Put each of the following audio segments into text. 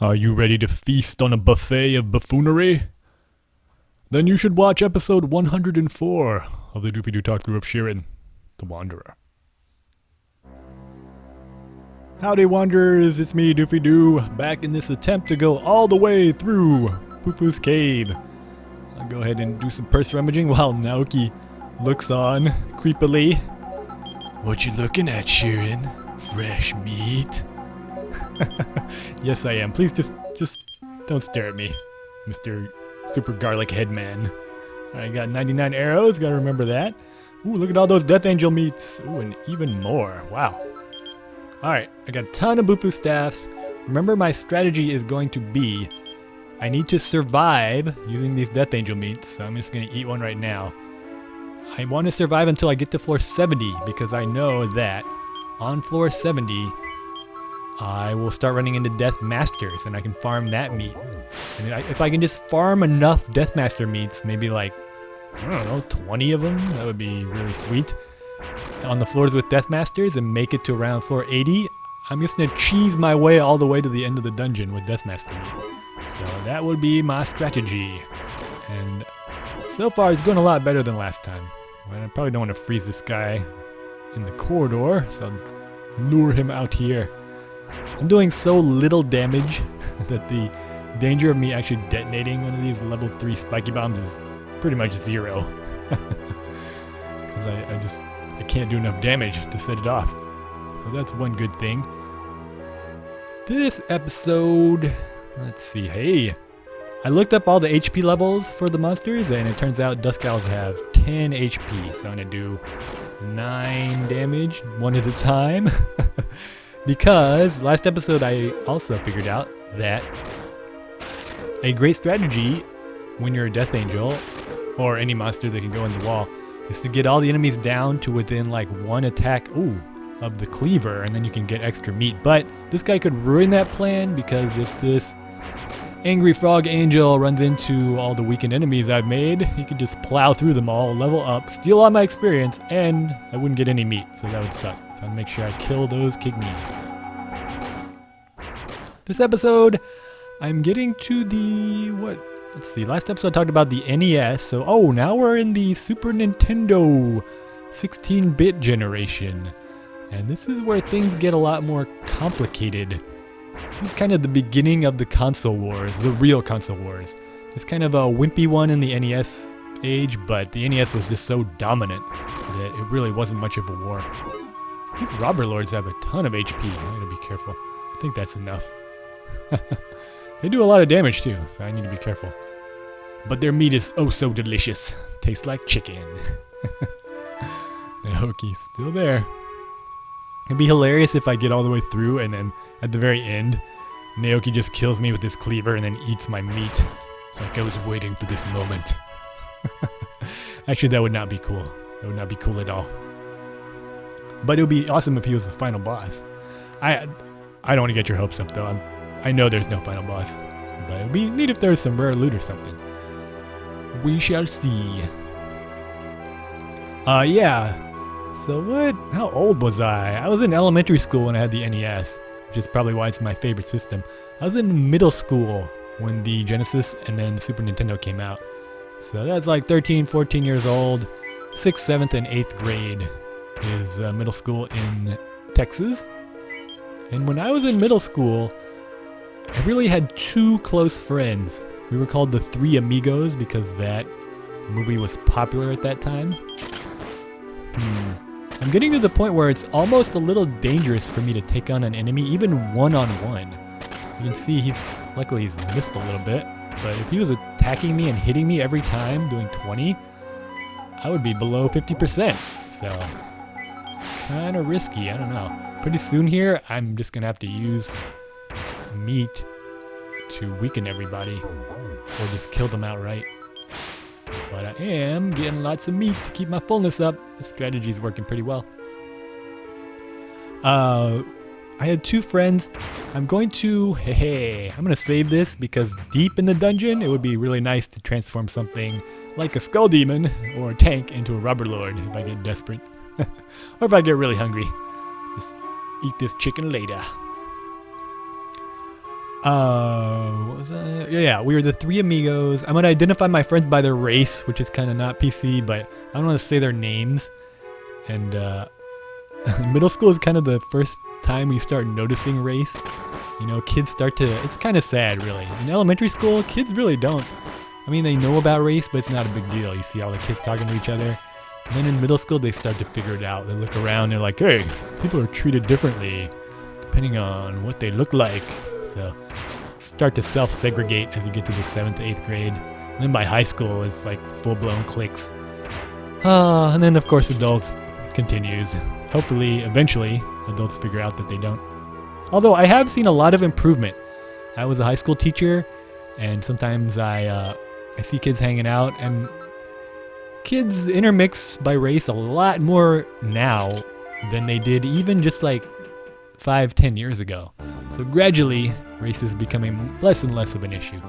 Are you ready to feast on a buffet of buffoonery? Then you should watch episode 104 of the Doofy Doo talk through of Shiren, the Wanderer. Howdy Wanderers, it's me Doofy Doo, back in this attempt to go all the way through Poo-Poo's Cave. I'll go ahead and do some purse rummaging while Naoki looks on creepily. What you looking at, Shiren? Fresh meat? Yes, I am. Please just don't stare at me, Mr. Super Garlic Headman. I got 99 arrows, gotta remember that. Ooh, look at all those Death Angel meats. Ooh, and even more. Wow. Alright, I got a ton of Boo-Poo staffs. Remember, my strategy is going to be, I need to survive using these Death Angel meats, so I'm just gonna eat one right now. I want to survive until I get to floor 70, because I know that on floor 70, I will start running into Death Masters, and I can farm that meat. And if I can just farm enough Death Master meats, maybe like, I don't know, 20 of them, that would be really sweet. On the floors with Death Masters and make it to around floor 80, I'm just going to cheese my way all the way to the end of the dungeon with Death Master meat. So that would be my strategy. And so far it's going a lot better than last time. I probably don't want to freeze this guy in the corridor, so I'll lure him out here. I'm doing so little damage that the danger of me actually detonating one of these level 3 spiky bombs is pretty much zero. Because I can't do enough damage to set it off. So that's one good thing. This episode, let's see, hey, I looked up all the HP levels for the monsters, and it turns out Dusk Owls have 10 HP, so I'm gonna do 9 damage, one at a time. Because last episode I also figured out that a great strategy when you're a Death Angel, or any monster that can go in the wall, is to get all the enemies down to within like one attack of the cleaver, and then you can get extra meat. But this guy could ruin that plan, because if this angry frog angel runs into all the weakened enemies I've made, he could just plow through them all, level up, steal all my experience, and I wouldn't get any meat, so that would suck. So I'll make sure I kill those kidneys. This episode, I'm getting to the, let's see, last episode I talked about the NES, so now we're in the Super Nintendo 16-bit generation. And this is where things get a lot more complicated. This is kind of the beginning of the console wars, the real console wars. It's kind of a wimpy one in the NES age, but the NES was just so dominant that it really wasn't much of a war. These robber lords have a ton of HP. I gotta be careful. I think that's enough. They do a lot of damage too, so I need to be careful. But their meat is oh so delicious. Tastes like chicken. Naoki's still there. It'd be hilarious if I get all the way through and then at the very end, Naoki just kills me with his cleaver and then eats my meat. It's like I was waiting for this moment. Actually, that would not be cool. That would not be cool at all. But it would be awesome if he was the final boss. I don't want to get your hopes up though. I know there's no final boss. But it would be neat if there was some rare loot or something. We shall see. Yeah. So how old was I? I was in elementary school when I had the NES, which is probably why it's my favorite system. I was in middle school when the Genesis and then the Super Nintendo came out. So that's like 13, 14 years old. 6th, 7th, and 8th grade is middle school in Texas. And when I was in middle school, I really had 2 close friends. We were called the Three Amigos because that movie was popular at that time. I'm getting to the point where it's almost a little dangerous for me to take on an enemy, even one-on-one. You can see luckily he's missed a little bit, but if he was attacking me and hitting me every time, doing 20, I would be below 50%. So, kind of risky, I don't know. Pretty soon here, I'm just gonna have to use meat to weaken everybody, or just kill them outright. But I am getting lots of meat to keep my fullness up. The strategy is working pretty well. I had 2 friends. I'm going to save this because deep in the dungeon, it would be really nice to transform something like a skull demon or a tank into a robber lord if I get desperate. Or if I get really hungry. Just eat this chicken later. What was that? Yeah, we were the three amigos. I'm gonna identify my friends by their race, which is kind of not PC, but I don't want to say their names. And middle school is kind of the first time you start noticing race. You know, kids start to, it's kind of sad really. In elementary school, kids really don't. I mean, they know about race, but it's not a big deal. You see all the kids talking to each other. And then in middle school, they start to figure it out. They look around, they're like, hey, people are treated differently depending on what they look like. So start to self-segregate as you get to the 7th, 8th grade. And then by high school, it's like full-blown cliques. And then, of course, adults continues. Hopefully, eventually, adults figure out that they don't. Although I have seen a lot of improvement. I was a high school teacher, and sometimes I see kids hanging out, and kids intermix by race a lot more now than they did even just like 5-10 years ago. So gradually, race is becoming less and less of an issue.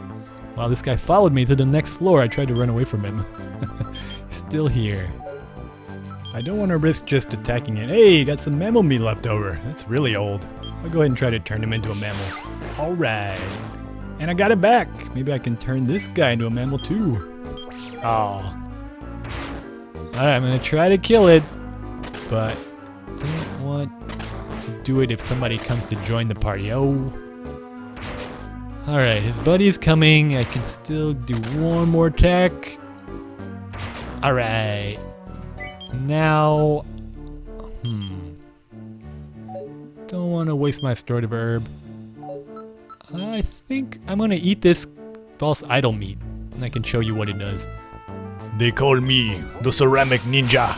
While this guy followed me to the next floor, I tried to run away from him. He's still here. I don't want to risk just attacking it. Hey, got some mammal meat left over. That's really old. I'll go ahead and try to turn him into a mammal. Alright. And I got it back. Maybe I can turn this guy into a mammal too. Oh. Alright, I'm going to try to kill it. But don't want to do it if somebody comes to join the party. Oh. Alright, his buddy's coming. I can still do one more attack. Alright. Now, don't want to waste my stored herb. I think I'm going to eat this false idol meat, and I can show you what it does. They call me the ceramic ninja.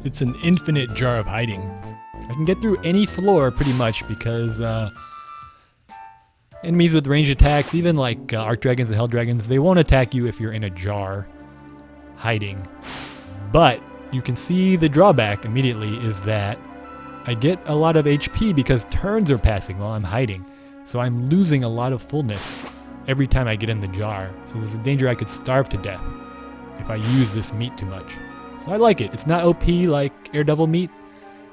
It's an infinite jar of hiding. I can get through any floor pretty much because enemies with range attacks, even like arc dragons and hell dragons, they won't attack you if you're in a jar hiding. But you can see the drawback immediately is that I get a lot of HP because turns are passing while I'm hiding. So I'm losing a lot of fullness every time I get in the jar. So there's a danger I could starve to death if I use this meat too much. So I like it. It's not OP like Daredevil meat.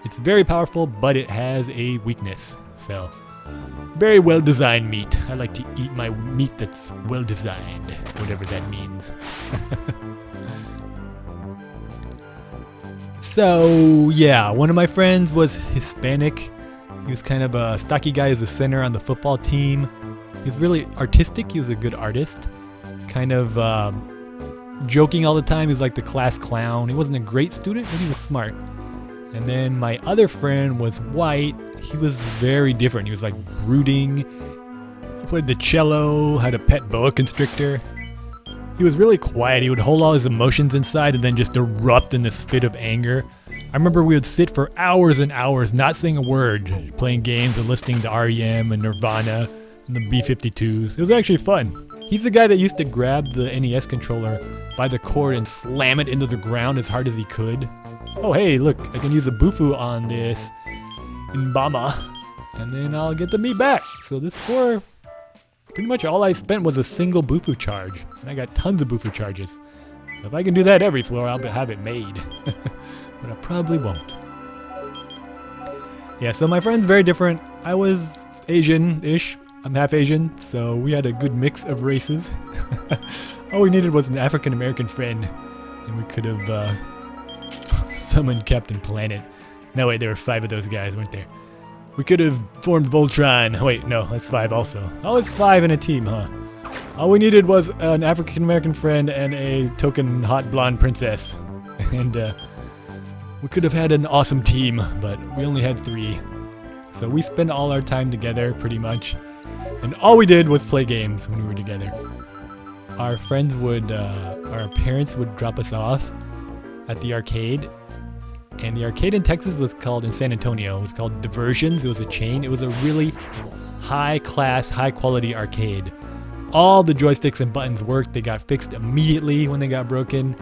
It's very powerful, but it has a weakness. So very well designed meat. I like to eat my meat that's well designed, whatever that means. So, yeah, one of my friends was Hispanic. He was kind of a stocky guy as a center on the football team. He was really artistic. He was a good artist. Kind of joking all the time. He was like the class clown. He wasn't a great student, but he was smart. And then my other friend was white. He was very different. He was like brooding. He played the cello, had a pet boa constrictor. He was really quiet. He would hold all his emotions inside and then just erupt in this fit of anger. I remember we would sit for hours and hours not saying a word, playing games and listening to REM and Nirvana and the B-52s. It was actually fun. He's the guy that used to grab the NES controller by the cord and slam it into the ground as hard as he could. Oh hey, look, I can use a bufu on this Mbama and then I'll get the meat back. So this floor, pretty much all I spent was a single bufu charge, and I got tons of bufu charges. So if I can do that every floor, I'll have it made. But I probably won't. Yeah, so my friend's very different. I was Asian-ish. I'm half Asian, so we had a good mix of races. All we needed was an African-American friend, and we could have summoned Captain Planet. No, wait, there were 5 of those guys, weren't there? We could have formed Voltron. Oh, wait, no, that's 5 also. Always 5 in a team, huh? All we needed was an African-American friend and a token hot blonde princess. And we could have had an awesome team, but we only had 3. So we spent all our time together, pretty much. And all we did was play games when we were together. Our friends would, our parents would drop us off at the arcade. And the arcade in Texas was called, in San Antonio, it was called Diversions. It was a chain. It was a really high-class, high-quality arcade. All the joysticks and buttons worked. They got fixed immediately when they got broken.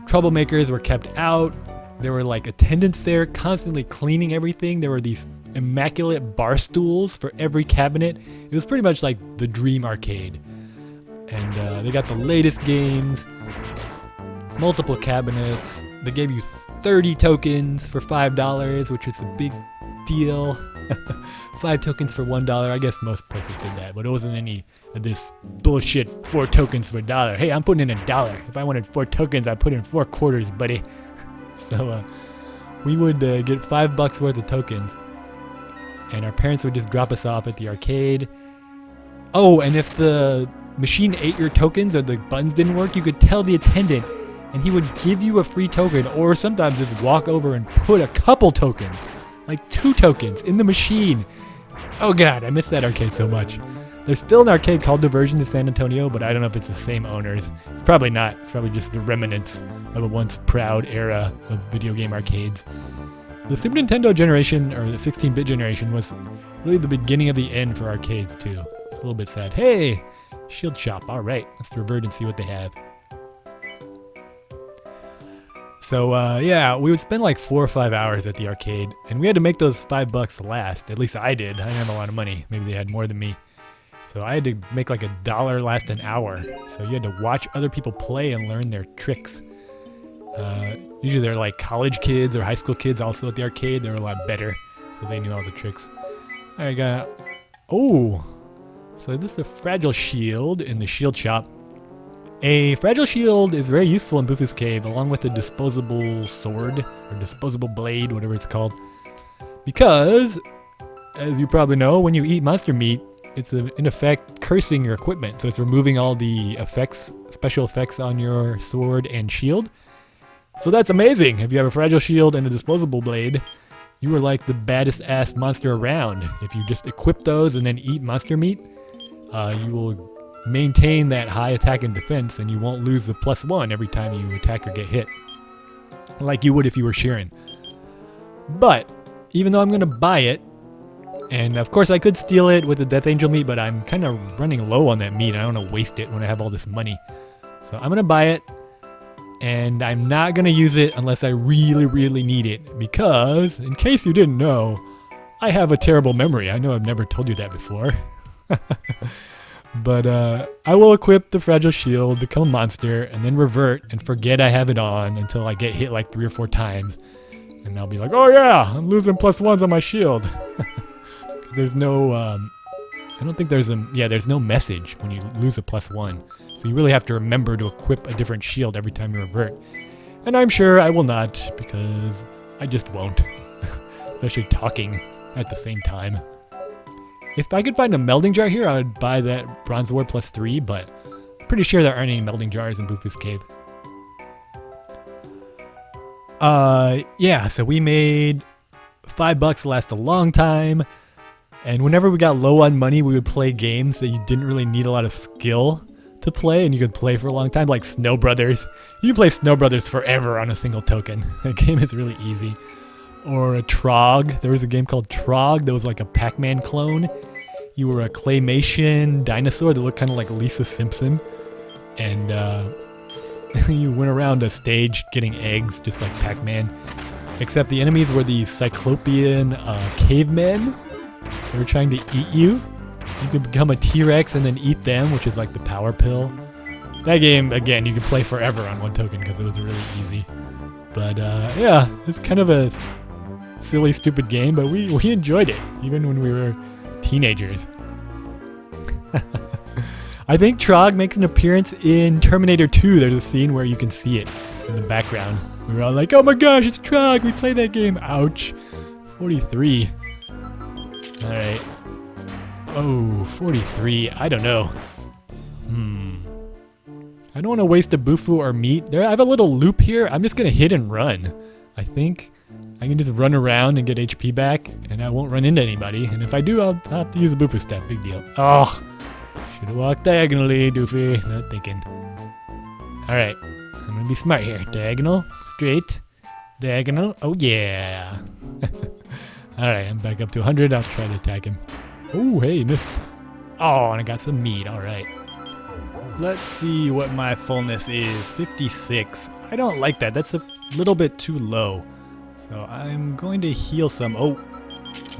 Troublemakers were kept out. There were like attendants there constantly cleaning everything. There were these immaculate bar stools for every cabinet. It was pretty much like the dream arcade. And they got the latest games, multiple cabinets. They gave you 30 tokens for $5, which is a big deal. 5 tokens for $1. I guess most places did that, but it wasn't any of this bullshit 4 tokens for $1. Hey, I'm putting in $1. If I wanted 4 tokens, I'd put in 4 quarters, buddy. So we would get $5 worth of tokens, and our parents would just drop us off at the arcade. Oh, and if the machine ate your tokens or the buttons didn't work, you could tell the attendant, and he would give you a free token, or sometimes just walk over and put a couple tokens, like 2 tokens, in the machine. Oh god, I miss that arcade so much. There's still an arcade called Diversions in San Antonio, but I don't know if it's the same owners. It's probably not. It's probably just the remnants of a once proud era of video game arcades. The Super Nintendo generation, or the 16-bit generation, was really the beginning of the end for arcades too. It's a little bit sad. Hey! Shield shop. Alright, let's revert and see what they have. So yeah, we would spend like 4 or 5 hours at the arcade, and we had to make those $5 last. At least I did. I didn't have a lot of money. Maybe they had more than me. So I had to make like $1 last an hour. So you had to watch other people play and learn their tricks. Usually they're like college kids or high school kids also at the arcade. They were a lot better, so they knew all the tricks. I got... Oh! So this is a fragile shield in the shield shop. A fragile shield is very useful in Bufu's Cave, along with a disposable sword, or disposable blade, whatever it's called. Because, as you probably know, when you eat monster meat, it's in effect cursing your equipment. So it's removing all the effects, special effects on your sword and shield. So that's amazing. If you have a fragile shield and a disposable blade, you are like the baddest ass monster around. If you just equip those and then eat monster meat, you will maintain that high attack and defense, and you won't lose the +1 every time you attack or get hit, like you would if you were Shiren. But even though I'm gonna buy it, and of course I could steal it with the Death Angel meat, but I'm kind of running low on that meat. I don't want to waste it when I have all this money. So I'm gonna buy it, and I'm not gonna use it unless I really, really need it, because in case you didn't know, I have a terrible memory. I know I've never told you that before. But I will equip the fragile shield, become a monster, and then revert and forget I have it on until I get hit like 3 or 4 times. And I'll be like, oh yeah, I'm losing +1s on my shield. There's no, I don't think there's there's no message when you lose a +1. So you really have to remember to equip a different shield every time you revert. And I'm sure I will not, because I just won't. Especially talking at the same time. If I could find a melding jar here, I would buy that Bronze War +3, but I'm pretty sure there aren't any melding jars in Bufu's Cave. Yeah, so we made $5 last a long time, and whenever we got low on money, we would play games that you didn't really need a lot of skill to play, and you could play for a long time, like Snow Brothers. You can play Snow Brothers forever on a single token. The game is really easy. Or a Trog. There was a game called Trog that was like a Pac-Man clone. You were a claymation dinosaur that looked kind of like Lisa Simpson. And you went around a stage getting eggs, just like Pac-Man. Except the enemies were these Cyclopean cavemen. They were trying to eat you. You could become a T-Rex and then eat them, which is like the power pill. That game, again, you could play forever on one token because it was really easy. But yeah, it's kind of a silly, stupid game, but we enjoyed it, even when we were teenagers. I think Trog makes an appearance in Terminator 2. There's a scene where you can see it in the background. We were all like, oh my gosh, it's Trog, we played that game. Ouch. 43. Alright. Oh, 43. I don't know. I don't want to waste a Bufu or meat. I have a little loop here. I'm just going to hit and run. I think I can just run around and get HP back, and I won't run into anybody. And if I do, I'll have to use a Bufu step. Big deal. Oh, should have walked diagonally, Doofy. Not thinking. Alright, I'm going to be smart here. Diagonal, straight, diagonal. Oh, yeah. Alright, I'm back up to 100. I'll try to attack him. Oh, hey, missed. Oh, and I got some meat. Alright. Let's see what my fullness is. 56. I don't like that. That's a little bit too low. So I'm going to heal some. Oh,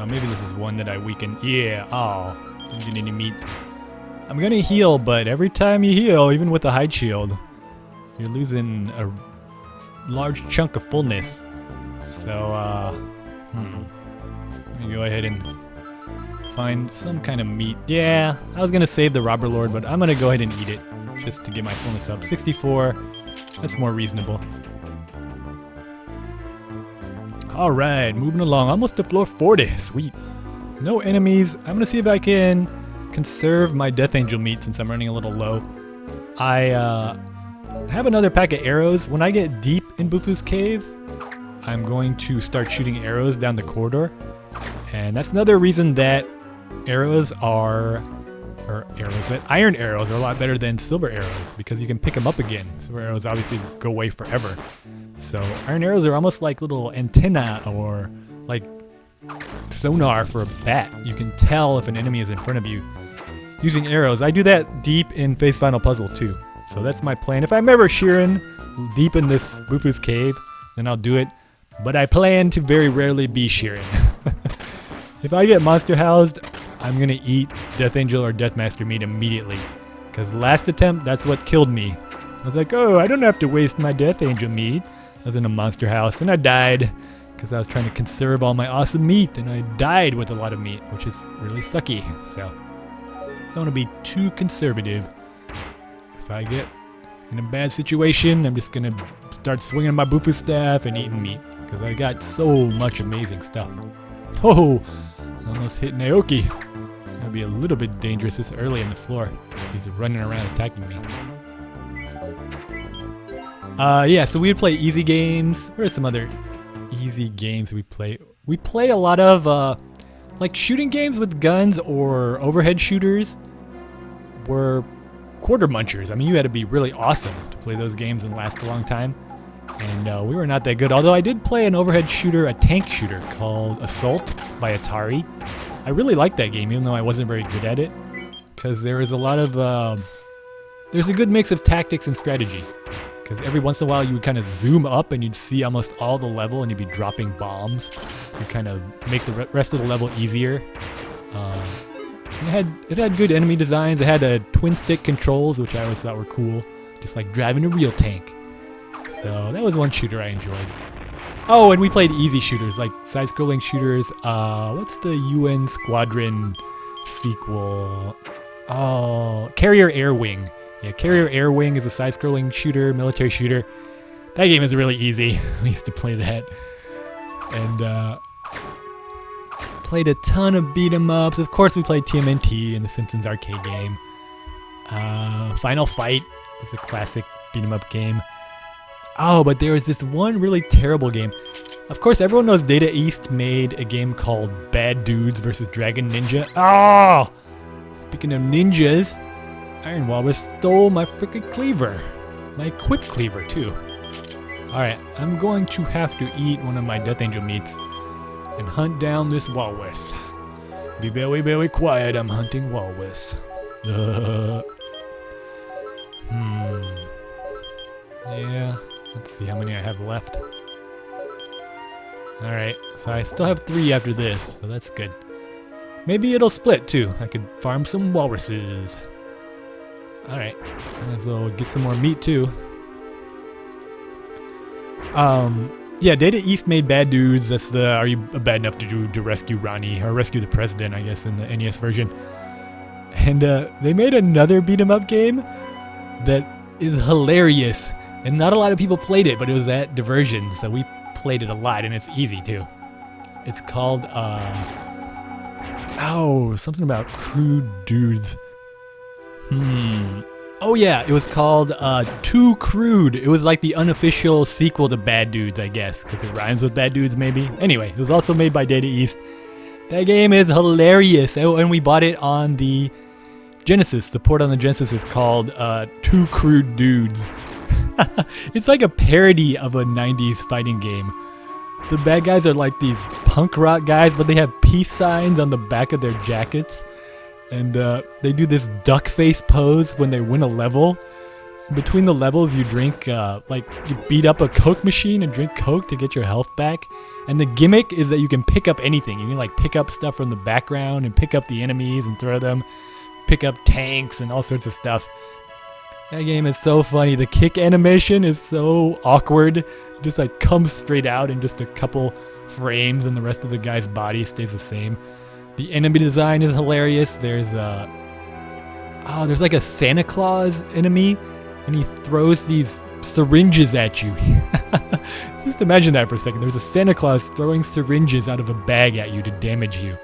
maybe this is one that I weaken. Yeah. Oh, didn't get any meat. I'm going to heal, but every time you heal, even with a hide shield, you're losing a large chunk of fullness. So, Let me go ahead and find some kind of meat. Yeah, I was gonna save the robber lord, but I'm gonna go ahead and eat it just to get my fullness up. 64, that's more reasonable. Alright, moving along, almost to floor 40, sweet. No enemies. I'm gonna see if I can conserve my Death Angel meat since I'm running a little low. I have another pack of arrows. When I get deep in Bufu's cave, I'm going to start shooting arrows down the corridor. And that's another reason that iron arrows are a lot better than silver arrows, because you can pick them up again. Silver arrows obviously go away forever. So iron arrows are almost like little antenna or like sonar for a bat. You can tell if an enemy is in front of you using arrows. I do that deep in Face Final Puzzle too. So that's my plan. If I'm ever Shiren deep in this Bufu's cave, then I'll do it. But I plan to very rarely be Shiren. If I get monster housed, I'm gonna eat Death Angel or Death Master meat immediately. Because last attempt, that's what killed me. I was like, oh, I don't have to waste my Death Angel meat. I was in a monster house and I died because I was trying to conserve all my awesome meat, and I died with a lot of meat, which is really sucky. So don't want to be too conservative. If I get in a bad situation, I'm just gonna start swinging my Bufu staff and eating meat because I got so much amazing stuff. Oh, almost hit Naoki. That'd be a little bit dangerous this early in the floor. He's running around attacking me. Yeah, so we would play easy games. What are some other easy games we play? We play a lot of like shooting games with guns or overhead shooters were quarter munchers. I mean, you had to be really awesome to play those games and last a long time. And we were not that good. Although I did play an overhead shooter, a tank shooter called Assault by Atari. I really liked that game, even though I wasn't very good at it. Because there is a lot of, there's a good mix of tactics and strategy. Because every once in a while you would kind of zoom up and you'd see almost all the level and you'd be dropping bombs. You kind of make the rest of the level easier. It had good enemy designs. It had twin stick controls, which I always thought were cool. Just like driving a real tank. So that was one shooter I enjoyed. Oh, and we played easy shooters, like side-scrolling shooters. What's the UN Squadron sequel? Oh, Carrier Air Wing. Yeah, Carrier Air Wing is a side-scrolling shooter, military shooter. That game is really easy. We used to play that. And played a ton of beat-em-ups. Of course, we played TMNT in the Simpsons arcade game. Final Fight was a classic beat-em-up game. Oh, but there was this one really terrible game. Of course, everyone knows Data East made a game called Bad Dudes vs. Dragon Ninja. Oh! Speaking of ninjas, Iron Walrus stole my frickin' cleaver. My equip cleaver, too. Alright, I'm going to have to eat one of my Death Angel meats and hunt down this walrus. Be very, very quiet, I'm hunting walrus. Yeah, let's see how many I have left. Alright, so I still have 3 after this, so that's good. Maybe it'll split too. I could farm some walruses. Alright, might as well get some more meat too. Yeah, Data East made Bad Dudes. That's the Are You Bad Enough to Rescue Ronnie, or Rescue the President, I guess, in the NES version. And they made another beat-em-up game that is hilarious. And not a lot of people played it, but it was at Diversions, so we played it a lot, and it's easy too. It's called, something about Crude Dudes. Oh yeah, it was called Too Crude. It was like the unofficial sequel to Bad Dudes, I guess, because it rhymes with Bad Dudes maybe. Anyway, it was also made by Data East. That game is hilarious. Oh, and we bought it on the Genesis. The port on the Genesis is called Too Crude Dudes. It's like a parody of a 90s fighting game. The bad guys are like these punk rock guys, but they have peace signs on the back of their jackets. And they do this duck face pose when they win a level. In between the levels, you drink, you beat up a Coke machine and drink Coke to get your health back. And the gimmick is that you can pick up anything. You can like pick up stuff from the background and pick up the enemies and throw them. Pick up tanks and all sorts of stuff. That game is so funny. The kick animation is so awkward. It just like comes straight out in just a couple frames and the rest of the guy's body stays the same. The enemy design is hilarious. There's like a Santa Claus enemy, and he throws these syringes at you. Just imagine that for a second. There's a Santa Claus throwing syringes out of a bag at you to damage you.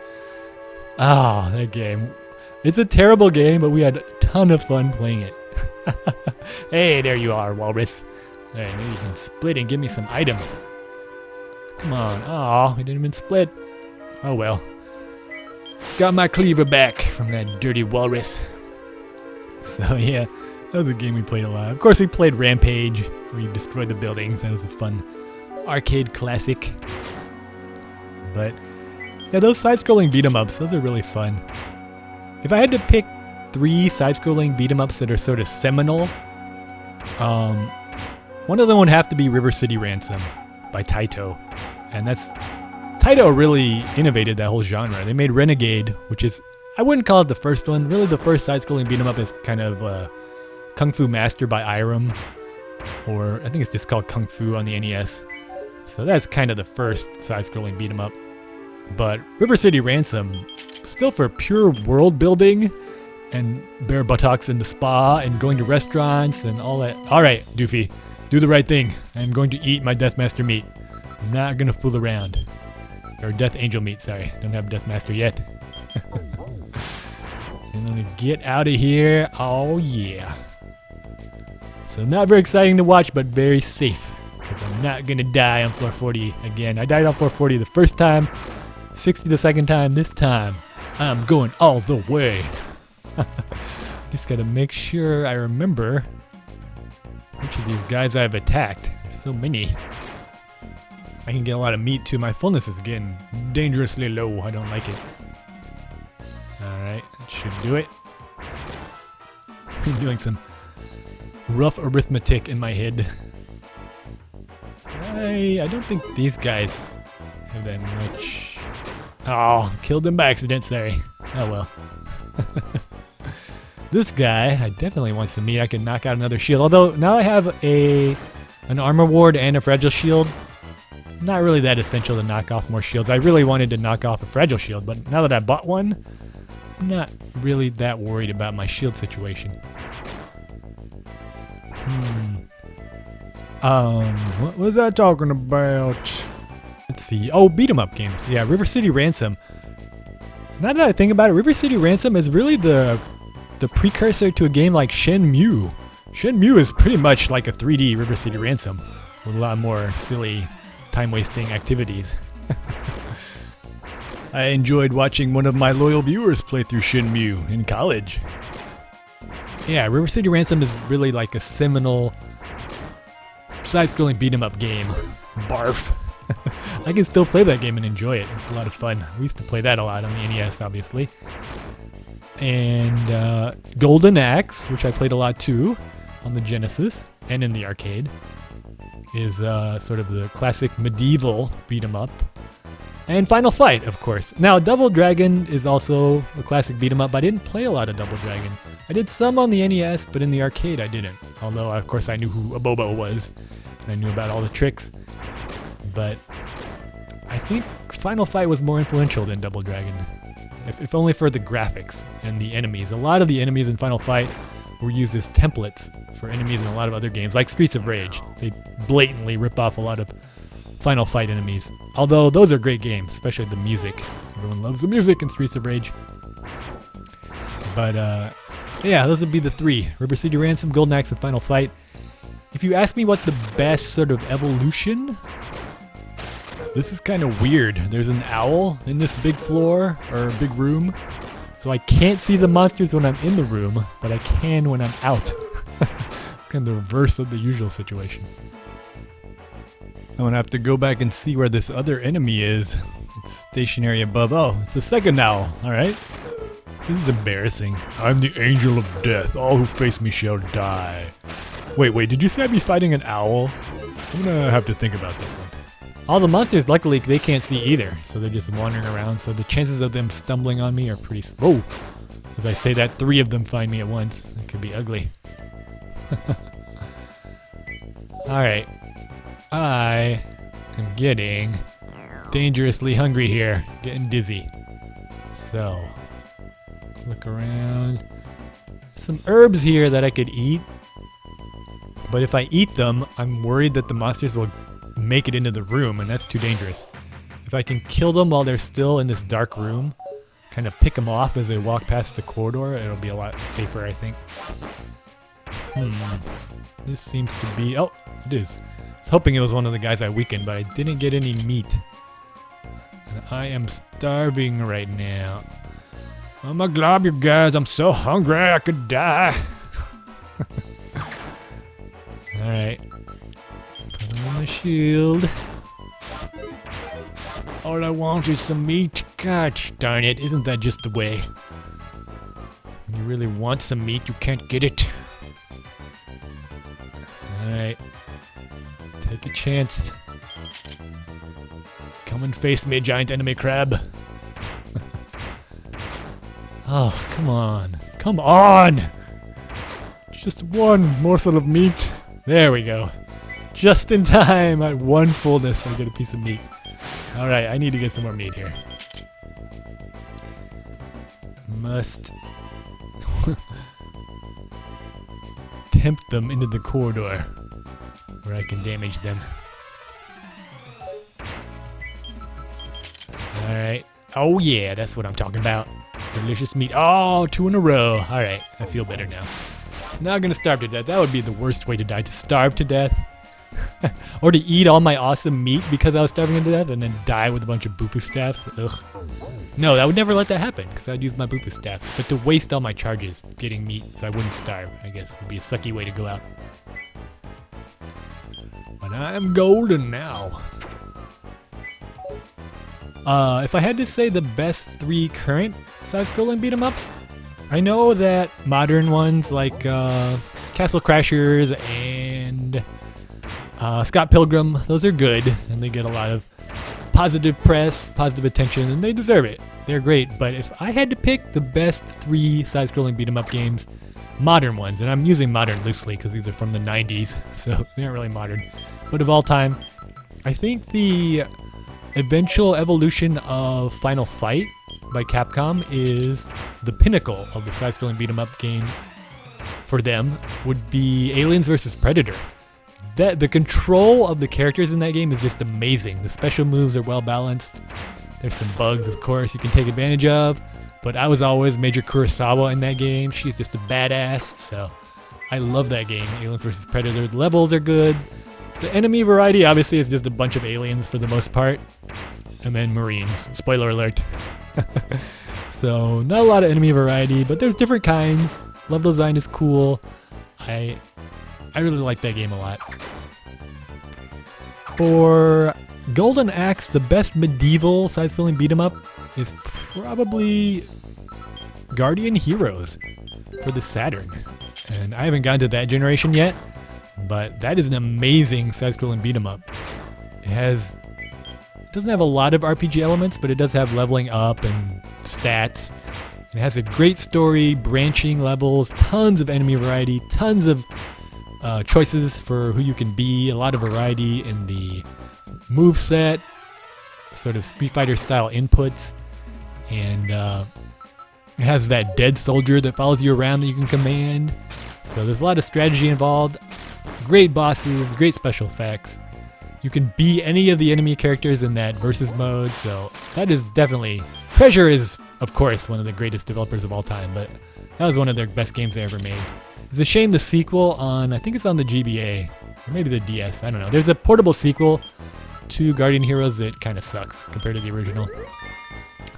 Ah, that game. It's a terrible game, but we had a ton of fun playing it. Hey, there you are, Walrus. Hey, maybe you can split and give me some items. Come on. Aw, we didn't even split. Oh well. Got my cleaver back from that dirty walrus. So yeah, that was a game we played a lot. Of course, we played Rampage, where you destroyed the buildings. That was a fun arcade classic. But yeah, those side-scrolling beat-em-ups, those are really fun. If I had to pick 3 side-scrolling beat-em-ups that are sort of seminal, one of them would have to be River City Ransom by Taito. And Taito really innovated that whole genre. They made Renegade, which is, I wouldn't call it the first one. Really, the first side-scrolling beat-em-up is kind of Kung Fu Master by Irem, or I think it's just called Kung Fu on the NES. So that's kind of the first side-scrolling beat-em-up. But River City Ransom, still for pure world building and bare buttocks in the spa and going to restaurants and all that. All right, Doofy, do the right thing. I'm going to eat my Deathmaster meat. I'm not going to fool around. Or Death Angel meat, sorry. Don't have Deathmaster yet. I'm going to get out of here. Oh, yeah. So not very exciting to watch, but very safe. Because I'm not going to die on floor 40 again. I died on floor 40 the first time. 60 the second time. This time, I'm going all the way. Just got to make sure I remember which of these guys I've attacked. There's so many. I can get a lot of meat too. My fullness is getting dangerously low. I don't like it. Alright, that should do it. I'm doing some rough arithmetic in my head. I don't think these guys have that much. Oh, killed them by accident, sorry. Oh well. This guy, I definitely want some meat. I can knock out another shield. Although now I have an armor ward and a fragile shield. Not really that essential to knock off more shields. I really wanted to knock off a fragile shield, but now that I bought one, I'm not really that worried about my shield situation. What was I talking about? Let's see. Oh, beat 'em up games. Yeah, River City Ransom. Now that I think about it, River City Ransom is really the precursor to a game like Shenmue. Shenmue is pretty much like a 3D River City Ransom with a lot more silly time-wasting activities. I enjoyed watching one of my loyal viewers play through Shenmue in college. Yeah, River City Ransom is really like a seminal side-scrolling beat-em-up game. Barf. I can still play that game and enjoy it. It's a lot of fun. We used to play that a lot on the NES, obviously. And Golden Axe, which I played a lot too on the Genesis and in the arcade, is sort of the classic medieval beat-em-up. And Final Fight, of course. Now, Double Dragon is also a classic beat-em-up, but I didn't play a lot of Double Dragon. I did some on the NES, but in the arcade I didn't. Although, of course, I knew who Abobo was, and I knew about all the tricks. But I think Final Fight was more influential than Double Dragon, if only for the graphics and the enemies. A lot of the enemies in Final Fight were used as templates for enemies in a lot of other games, like Streets of Rage. They blatantly rip off a lot of Final Fight enemies. Although those are great games, especially the music. Everyone loves the music in Streets of Rage. But yeah, those would be the 3. River City Ransom, Golden Axe, and Final Fight. If you ask me what the best sort of evolution, this is kind of weird. There's an owl in this big floor, or big room. So I can't see the monsters when I'm in the room, but I can when I'm out. Kind of the reverse of the usual situation. I'm gonna have to go back and see where this other enemy is. It's stationary above. Oh, it's the second owl. Alright. This is embarrassing. I'm the angel of death. All who face me shall die. Wait, did you say I'd be fighting an owl? I'm gonna have to think about this one. All the monsters, luckily, they can't see either, so they're just wandering around, so the chances of them stumbling on me are pretty small. As I say that, 3 of them find me at once. It could be ugly. Alright. I am getting dangerously hungry here. Getting dizzy. So, look around. Some herbs here that I could eat. But if I eat them, I'm worried that the monsters will make it into the room, and that's too dangerous. If I can kill them while they're still in this dark room, kind of pick them off as they walk past the corridor, it'll be a lot safer, I think. This seems to be... Oh, it is. I was hoping it was one of the guys I weakened, but I didn't get any meat. And I am starving right now. Oh my glob, you guys, I'm so hungry I could die. Alright. Put on the shield. All I want is some meat. Gosh darn it, isn't that just the way? When you really want some meat, you can't get it. Alright. Take a chance. Come and face me, giant enemy crab. Oh, come on. Come on! Just one morsel of meat. There we go. Just in time, at one fullness, I get a piece of meat. Alright, I need to get some more meat here. Must tempt them into the corridor where I can damage them. Alright. Oh yeah, that's what I'm talking about. Delicious meat. Oh, 2 in a row. Alright, I feel better now. Not gonna starve to death. That would be the worst way to die, to starve to death. Or to eat all my awesome meat because I was starving to death and then die with a bunch of Bufu staffs. Ugh. No, I would never let that happen because I'd use my Bufu staff. But to waste all my charges getting meat so I wouldn't starve, I guess, would be a sucky way to go out. But I'm golden now. If I had to say the best 3 current side-scrolling beat-em-ups, I know that modern ones like Castle Crashers and Scott Pilgrim, those are good, and they get a lot of positive press, positive attention, and they deserve it. They're great, but if I had to pick the best 3 side-scrolling beat-em-up games, modern ones, and I'm using modern loosely because these are from the 90s, so they aren't really modern, but of all time, I think the eventual evolution of Final Fight by Capcom is the pinnacle of the side-scrolling beat-em-up game for them would be Aliens vs. Predator. The control of the characters in that game is just amazing. The special moves are well balanced. There's some bugs, of course, you can take advantage of, but I was always Major Kurosawa in that game. She's just a badass, so I love that game, Aliens vs. Predator. The levels are good. The enemy variety obviously is just a bunch of aliens for the most part, and then Marines. Spoiler alert. So not a lot of enemy variety, but there's different kinds. Level design is cool. I really like that game a lot. For Golden Axe, the best medieval side-scrolling beat-em-up is probably Guardian Heroes for the Saturn. And I haven't gotten to that generation yet, but that is an amazing side-scrolling beat-em-up. It doesn't have a lot of RPG elements, but it does have leveling up and stats. It has a great story, branching levels, tons of enemy variety, tons of choices for who you can be, a lot of variety in the moveset, sort of Street Fighter style inputs, and it has that dead soldier that follows you around that you can command. So there's a lot of strategy involved, great bosses, great special effects. You can be any of the enemy characters in that versus mode, so that is definitely... Treasure is, of course, one of the greatest developers of all time, but that was one of their best games they ever made. It's a shame the sequel on, I think it's on the GBA, or maybe the DS, I don't know. There's a portable sequel to Guardian Heroes that kind of sucks compared to the original.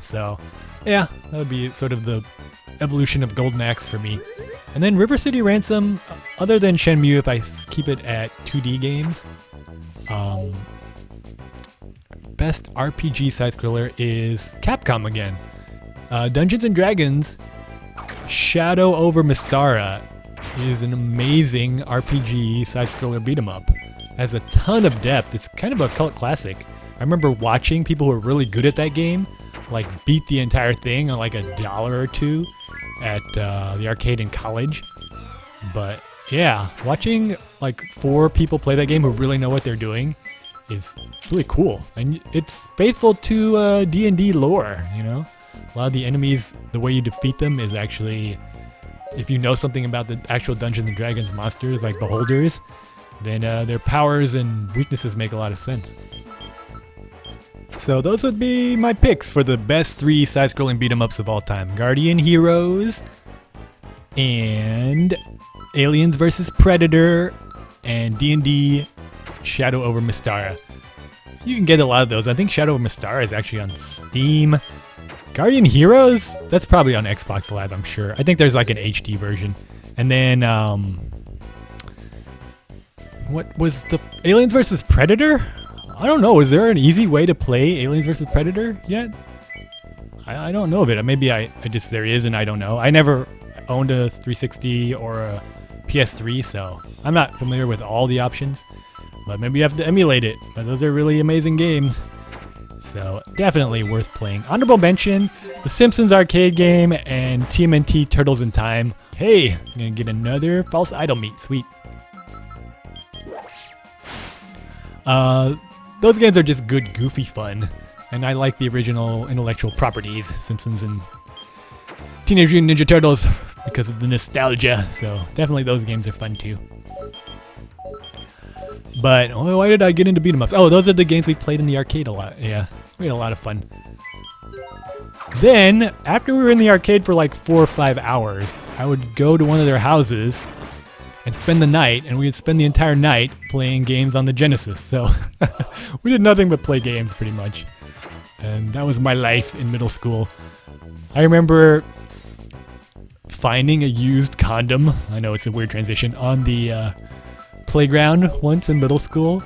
So, yeah, that would be sort of the evolution of Golden Axe for me. And then River City Ransom, other than Shenmue, if I keep it at 2D games, best RPG side-scroller is Capcom again. Dungeons & Dragons Shadow over Mystara is an amazing RPG side-scroller beat-em-up. It has a ton of depth. It's kind of a cult classic. I remember watching people who are really good at that game like beat the entire thing on like $1 or $2 at the arcade in college. But yeah, watching like 4 people play that game who really know what they're doing is really cool, and it's faithful to D&D lore. You know, a lot of the enemies, the way you defeat them is actually, if you know something about the actual Dungeons and Dragons monsters like beholders, then their powers and weaknesses make a lot of sense. So those would be my picks for the best 3 side-scrolling beat-em-ups of all time: Guardian Heroes, and Aliens vs. Predator, and D&D Shadow over Mystara. You can get a lot of those. I think Shadow over Mystara is actually on Steam. Guardian Heroes, that's probably on Xbox Live, I'm sure. I think there's like an HD version. And then, what was the Aliens vs. Predator? I don't know. Is there an easy way to play Aliens vs. Predator yet? I don't know of it. Maybe I just, there is and I don't know. I never owned a 360 or a PS3, so I'm not familiar with all the options. But maybe you have to emulate it. But those are really amazing games. So definitely worth playing. Honorable mention, The Simpsons arcade game and TMNT Turtles in Time. Hey, I'm gonna get another false idol meat. Sweet. Those games are just good, goofy fun. And I like the original intellectual properties, Simpsons and Teenage Mutant Ninja Turtles, because of the nostalgia. So definitely those games are fun too. But why did I get into beat 'em ups? Oh, those are the games we played in the arcade a lot. Yeah, we had a lot of fun. Then, after we were in the arcade for like 4 or 5 hours, I would go to one of their houses and spend the night, and we would spend the entire night playing games on the Genesis. So we did nothing but play games pretty much. And that was my life in middle school. I remember finding a used condom, I know it's a weird transition, on the playground once in middle school.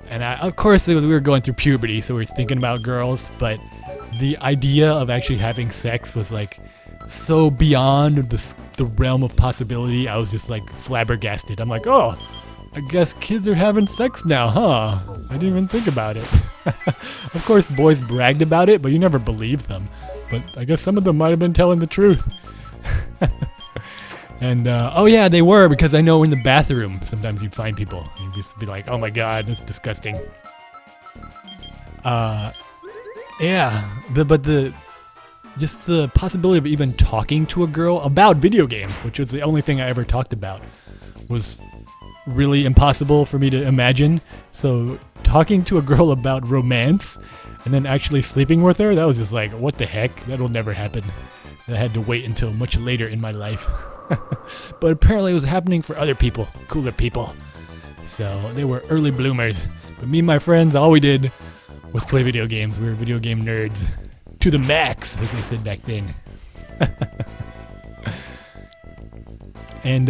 And of course we were going through puberty, so we were thinking about girls, but the idea of actually having sex was like so beyond the realm of possibility. I was just like flabbergasted. I'm like, oh, I guess kids are having sex now, huh? I didn't even think about it. Of course boys bragged about it, but you never believed them. But I guess some of them might have been telling the truth. And, oh yeah, they were, because I know in the bathroom, sometimes you'd find people. And you'd just be like, oh my god, that's disgusting. Yeah, just the possibility of even talking to a girl about video games, which was the only thing I ever talked about, was really impossible for me to imagine. So talking to a girl about romance and then actually sleeping with her, that was just like, what the heck? That'll never happen. I had to wait until much later in my life. But apparently it was happening for other people, cooler people. So they were early bloomers. But me and my friends, all we did was play video games. We were video game nerds. To the max, as they said back then. And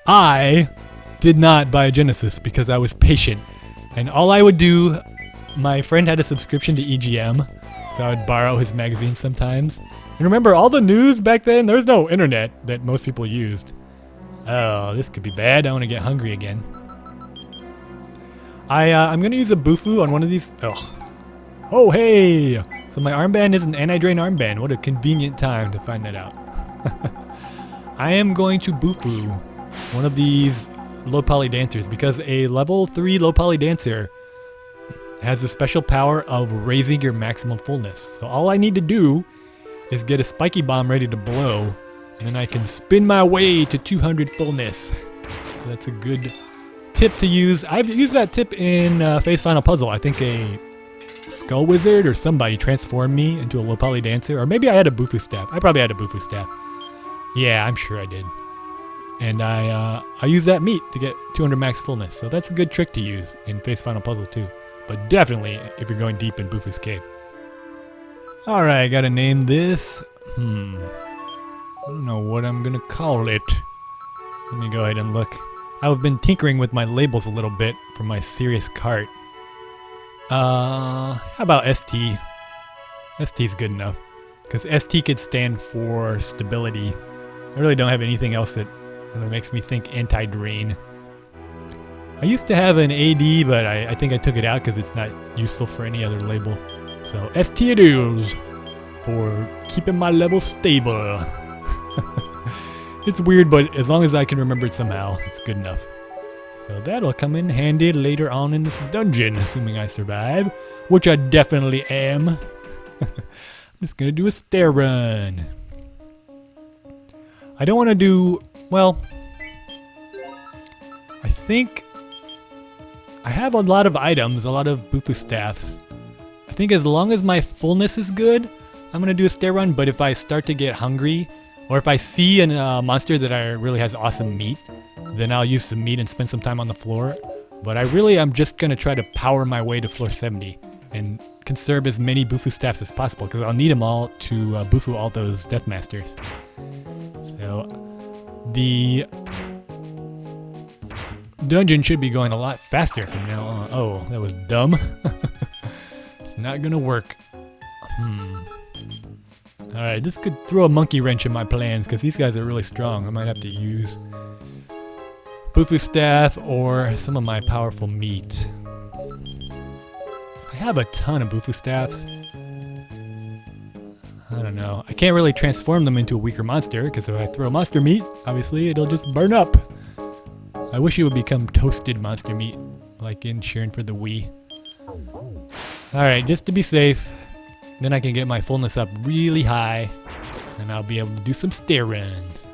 I did not buy a Genesis because I was patient. And all I would do, my friend had a subscription to EGM, so I would borrow his magazine sometimes. And remember, all the news back then, there was no internet that most people used. Oh, this could be bad. I want to get hungry again. I'm going to use a Bufu on one of these. Oh, hey! So my armband is an anti-drain armband. What a convenient time to find that out. I am going to Bufu one of these low poly dancers because a level 3 low poly dancer has a special power of raising your maximum fullness. So all I need to do is get a spiky bomb ready to blow, and then I can spin my way to 200 fullness. So that's a good tip to use. I've used that tip in Phase Final Puzzle. I think a Skull Wizard or somebody transformed me into a low poly dancer, or maybe I had a Bufu staff. I probably had a Bufu staff. Yeah, I'm sure I did. And I used that meat to get 200 max fullness, so that's a good trick to use in Phase Final Puzzle too. But definitely if you're going deep in Bufu's cave. Alright, gotta name this. I don't know what I'm gonna call it. Let me go ahead and look. I've been tinkering with my labels a little bit for my serious cart. How about ST? ST's good enough. Because ST could stand for stability. I really don't have anything else that really makes me think anti-drain. I used to have an AD, but I think I took it out because it's not useful for any other label. So ST it is for keeping my level stable. It's weird, but as long as I can remember it somehow, it's good enough. So that'll come in handy later on in this dungeon, assuming I survive, which I definitely am. I'm just gonna do a stair run. I don't want to do, well, I think I have a lot of items, a lot of Bufu staffs. I think as long as my fullness is good, I'm gonna do a stair run, but if I start to get hungry, or if I see a monster that really has awesome meat, then I'll use some meat and spend some time on the floor. But I'm just gonna try to power my way to floor 70 and conserve as many Bufu staffs as possible, because I'll need them all to Bufu all those Death Masters. So the dungeon should be going a lot faster from now on. Oh, that was dumb. It's not gonna work. Alright, this could throw a monkey wrench in my plans, because these guys are really strong. I might have to use Bufu staff or some of my powerful meat. I have a ton of Bufu staffs. I don't know. I can't really transform them into a weaker monster, because if I throw monster meat, obviously it'll just burn up. I wish it would become toasted monster meat, like in Shiren for the Wii. Alright, just to be safe, then I can get my fullness up really high, and I'll be able to do some stair runs.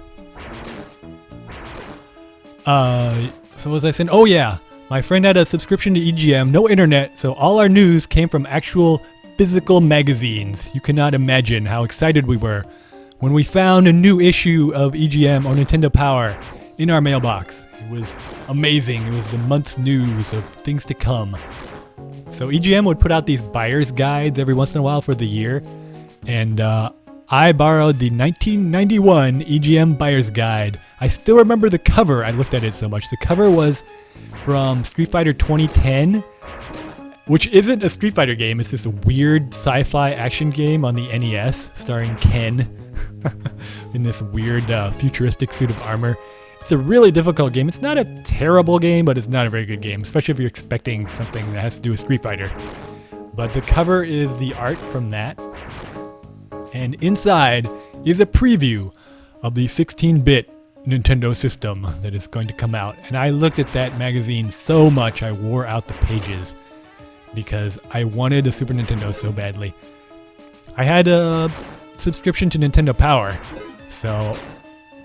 So as I said, oh yeah, my friend had a subscription to EGM, no internet, so all our news came from actual physical magazines. You cannot imagine how excited we were when we found a new issue of EGM or Nintendo Power in our mailbox. It was amazing. It was the month's news of things to come. So EGM would put out these buyer's guides every once in a while for the year, and I borrowed the 1991 EGM buyer's guide. I still remember the cover. I looked at it so much. The cover was from Street Fighter 2010, which isn't a Street Fighter game. It's this weird sci-fi action game on the NES starring Ken in this weird futuristic suit of armor. It's a really difficult game. It's not a terrible game, but it's not a very good game, especially if you're expecting something that has to do with Street Fighter. But the cover is the art from that. And inside is a preview of the 16-bit Nintendo system that is going to come out. And I looked at that magazine so much I wore out the pages because I wanted a Super Nintendo so badly. I had a subscription to Nintendo Power, so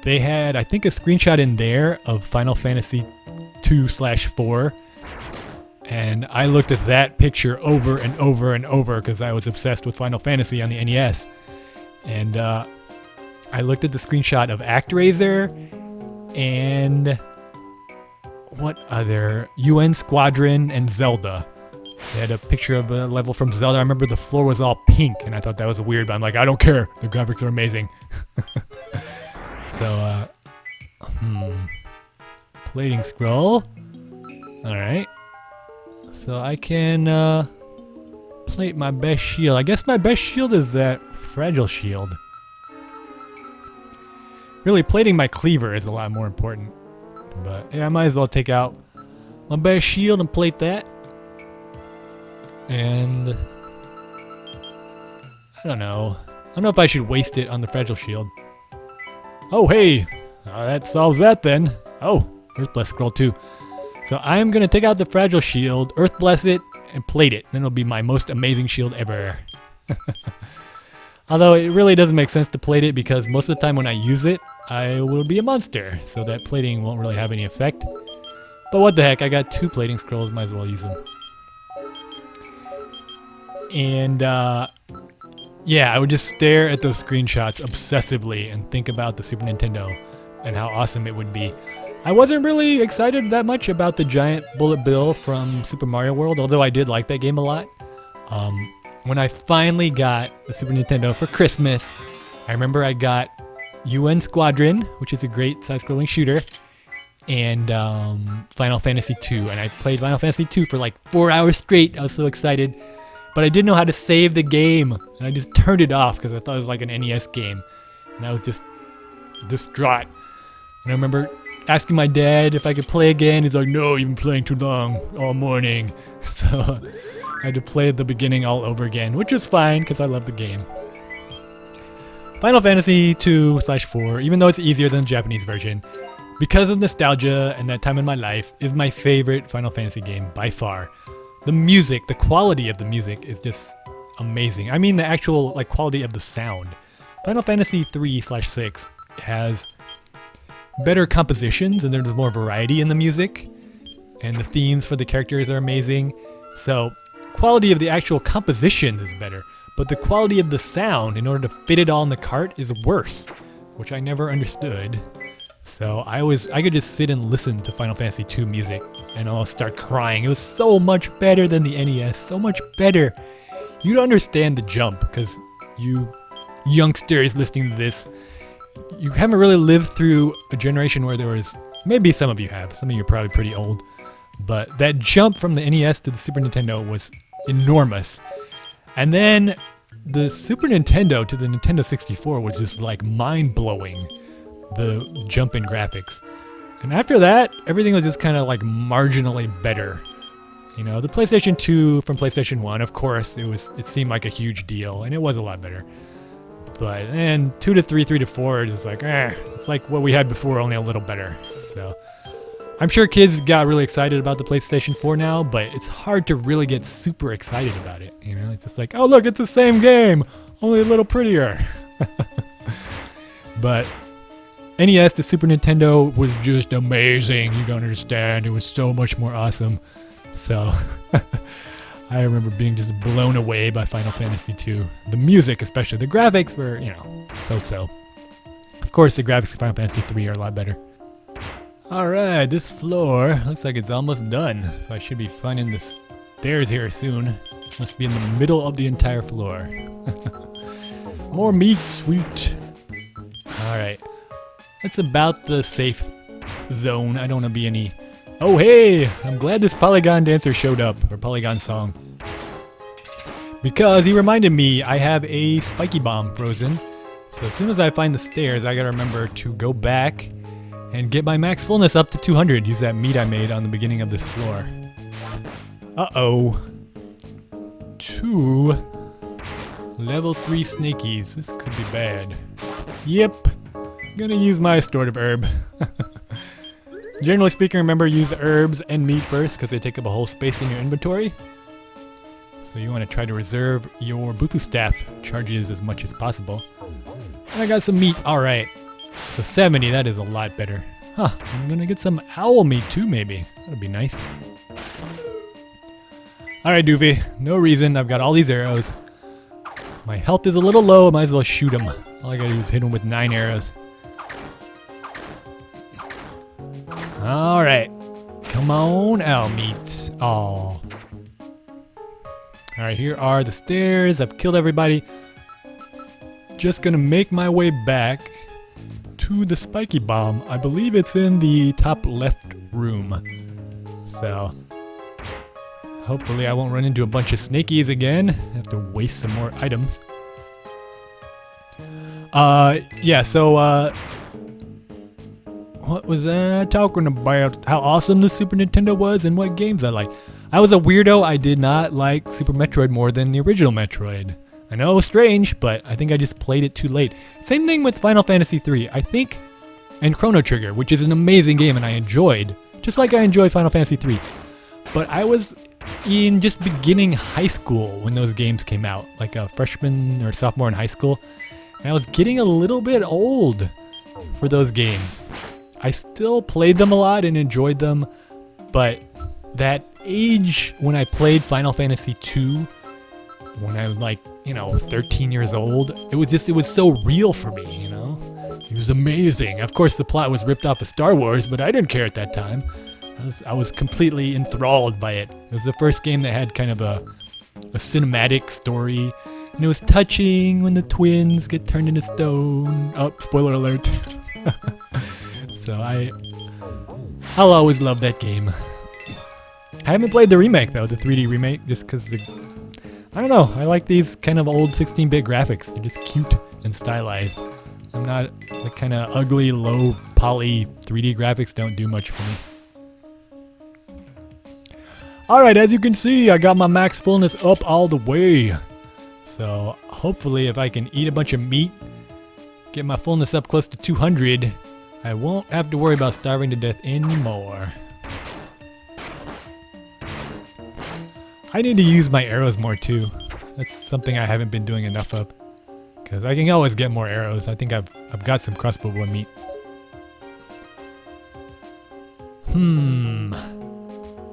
they had, I think, a screenshot in there of Final Fantasy 2/4, and I looked at that picture over and over and over because I was obsessed with Final Fantasy on the NES. And I looked at the screenshot of ActRaiser and what other? UN Squadron and Zelda. They had a picture of a level from Zelda. I remember the floor was all pink, and I thought that was weird, but I'm like, I don't care. The graphics are amazing. So, plating scroll. Alright. So I can plate my best shield. I guess my best shield is that fragile shield. Really, plating my cleaver is a lot more important. But yeah, I might as well take out my best shield and plate that. And I don't know. I don't know if I should waste it on the fragile shield. Oh, hey! That solves that then. Oh, Earth Bless scroll too. So I'm going to take out the fragile shield, Earth Bless it, and plate it. Then it'll be my most amazing shield ever. Although it really doesn't make sense to plate it because most of the time when I use it, I will be a monster. So that plating won't really have any effect. But what the heck, I got 2 plating scrolls, might as well use them. And yeah, I would just stare at those screenshots obsessively and think about the Super Nintendo and how awesome it would be. I wasn't really excited that much about the giant bullet bill from Super Mario World, although I did like that game a lot. When I finally got the Super Nintendo for Christmas, I remember I got UN Squadron, which is a great side-scrolling shooter, and Final Fantasy 2. And I played Final Fantasy 2 for like 4 hours straight. I was so excited. But I didn't know how to save the game, and I just turned it off because I thought it was like an NES game. And I was just distraught. And I remember asking my dad if I could play again. He's like, no, you've been playing too long all morning. So I had to play at the beginning all over again, which was fine because I love the game. Final Fantasy 2/4, even though it's easier than the Japanese version, because of nostalgia and that time in my life, is my favorite Final Fantasy game by far. The music, the quality of the music is just amazing. I mean the actual like quality of the sound. Final Fantasy 3/6 has better compositions and there's more variety in the music. And the themes for the characters are amazing. So quality of the actual composition is better. But the quality of the sound, in order to fit it all in the cart, is worse. Which I never understood. So I could just sit and listen to Final Fantasy 2 music and I'll start crying. It was so much better than the NES, so much better. You don't understand the jump because you youngsters listening to this, you haven't really lived through a generation where there was, maybe some of you have, some of you are probably pretty old, but that jump from the NES to the Super Nintendo was enormous. And then the Super Nintendo to the Nintendo 64 was just like mind-blowing. The jump in graphics. And after that, everything was just kind of like marginally better. You know, the PlayStation 2 from PlayStation 1, of course, it seemed like a huge deal, and it was a lot better. But then 2 to 3, 3 to 4, it's like, it's like what we had before, only a little better. So, I'm sure kids got really excited about the PlayStation 4 now, but it's hard to really get super excited about it, you know? It's just like, oh look, it's the same game, only a little prettier. But NES to Super Nintendo was just amazing. You don't understand. It was so much more awesome. So, I remember being just blown away by Final Fantasy 2. The music, especially. The graphics were, you know, so-so. Of course, the graphics of Final Fantasy 3 are a lot better. Alright, this floor looks like it's almost done. So I should be finding the stairs here soon. Must be in the middle of the entire floor. More meat, sweet. Alright. That's about the safe zone. I don't want to be any... Oh hey! I'm glad this Polygon Dancer showed up. Or Polygon Song. Because he reminded me I have a spiky bomb frozen. So as soon as I find the stairs, I gotta remember to go back and get my max fullness up to 200. Use that meat I made on the beginning of this floor. Uh-oh. 2 level 3 snakies. This could be bad. Yep. Gonna use my restorative herb. Generally speaking, remember use herbs and meat first because they take up a whole space in your inventory. So you want to try to reserve your Bufu staff charges as much as possible. And I got some meat. Alright. So 70, that is a lot better. Huh, I'm gonna get some owl meat too maybe. That'd be nice. Alright Doofy, no reason. I've got all these arrows. My health is a little low, I might as well shoot him. All I gotta do is hit him with 9 arrows. Alright. Come on, owl meat. Aw. Alright, here are the stairs. I've killed everybody. Just gonna make my way back to the spiky bomb. I believe it's in the top left room. So, hopefully I won't run into a bunch of snakies again. I have to waste some more items. Yeah, so, what was I talking about? How awesome the Super Nintendo was and what games I like. I was a weirdo. I did not like Super Metroid more than the original Metroid. I know it was strange, but I think I just played it too late. Same thing with Final Fantasy 3, I think, and Chrono Trigger, which is an amazing game and I enjoyed, just like I enjoyed Final Fantasy 3. But I was in just beginning high school when those games came out, like a freshman or sophomore in high school, and I was getting a little bit old for those games. I still played them a lot and enjoyed them, but that age when I played Final Fantasy 2, when I was like, 13 years old, it was so real for me, you know? It was amazing. Of course, the plot was ripped off of Star Wars, but I didn't care at that time. I was completely enthralled by it. It was the first game that had kind of a cinematic story, and it was touching when the twins get turned into stone. Oh, spoiler alert. So I'll always love that game. I haven't played the remake though, the 3D remake, just because I don't know, I like these kind of old 16-bit graphics. They're just cute and stylized. I'm not the kind of ugly, low poly 3D graphics don't do much for me. Alright, as you can see, I got my max fullness up all the way. So hopefully if I can eat a bunch of meat, get my fullness up close to 200, I won't have to worry about starving to death anymore. I need to use my arrows more too. That's something I haven't been doing enough of. Because I can always get more arrows. I think I've got some crossbow bow meat.